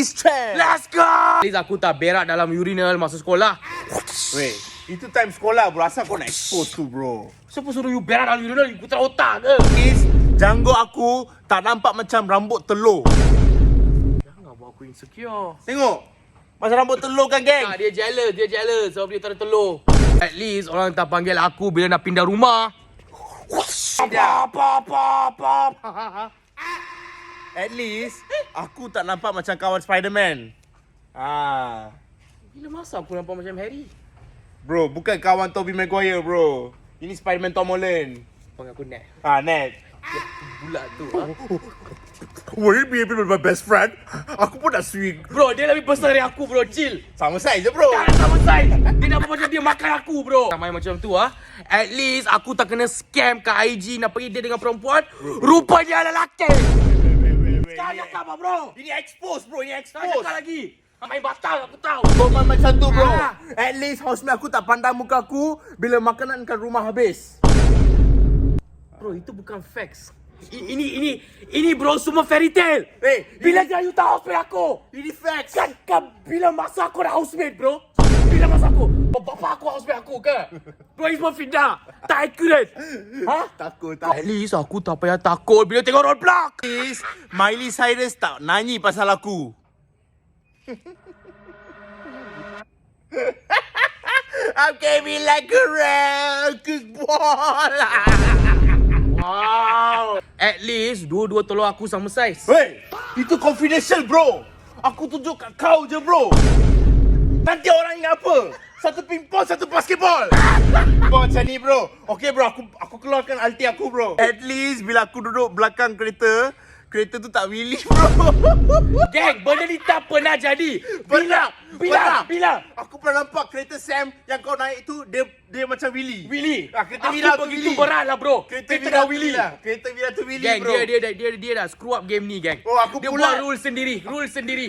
East Champ. Let's go! Please aku tak berak dalam urinal masa sekolah. Weh, itu time sekolah bro. Asal kau nak expose tu bro? Siapa suruh you berak dalam urinal? You putar otak ke? East, janggut aku tak nampak macam rambut telur. Jangan buat aku insecure. Tengok. Macam rambut telur kan geng? Dia jealous sebab dia tak ada telur. At least orang tak panggil aku bila nak pindah rumah. Apa. At least aku tak nampak macam kawan Spiderman. Bila masa aku nampak macam Harry? Bro, bukan kawan Tobey Maguire bro. Ini Spiderman Tom Holland. Panggil aku Ned. Ned. Bulat tu. Will you be able to be my best friend? Aku pun nak swing. Bro, dia lebih besar dari aku bro. Chill. Sama size je bro. Jangan sama size. Dia nampak macam dia makan aku bro. Tak main macam tu At least aku tak kena scam ke IG nak pergi dia dengan perempuan. Rupanya lelaki. Sekarang cakap apa bro? Ini expose bro, ini Sekarang expose. cakap lagi. Main batal aku tahu. Kau main macam tu bro. At least housemate aku tak pandang muka aku bila makanan kat rumah habis. Bro, itu bukan facts. Ini bro semua fairy tale. Bila Bila you tak housemate aku? ini facts. Kan bila masa aku nak housemate bro? Bila masa aku? Bapak aku housemate aku ke? Bro, ini semua fitnah. Tak accurate. Takut. At least aku tak payah takut bila tengok roadblock. Please, Miley Cyrus tak nyanyi pasal aku. I'm gaming like a real ball. Wow. At least dua-dua telur aku sama saiz. Wey, itu confidential bro. Aku tunjuk kat kau je bro. Nanti orang ingat apa? Satu pingpong, satu basketball. Kau macam ni bro. Okay bro, aku keluarkan ulti aku bro. At least bila aku duduk belakang kereta tu tak wheelie bro. Geng, benda ni tak pernah jadi. Bila? Aku pernah nampak kereta Sam yang kau naik tu dia macam wheelie. Kereta Aku Mira tu begitu wheelie. berat lah bro. Kereta Kita Mira dah tu wheelie. Kereta Mira tu wheelie Geng, bro. dia dah screw up game ni geng. Oh, aku dia pula. buat rule sendiri.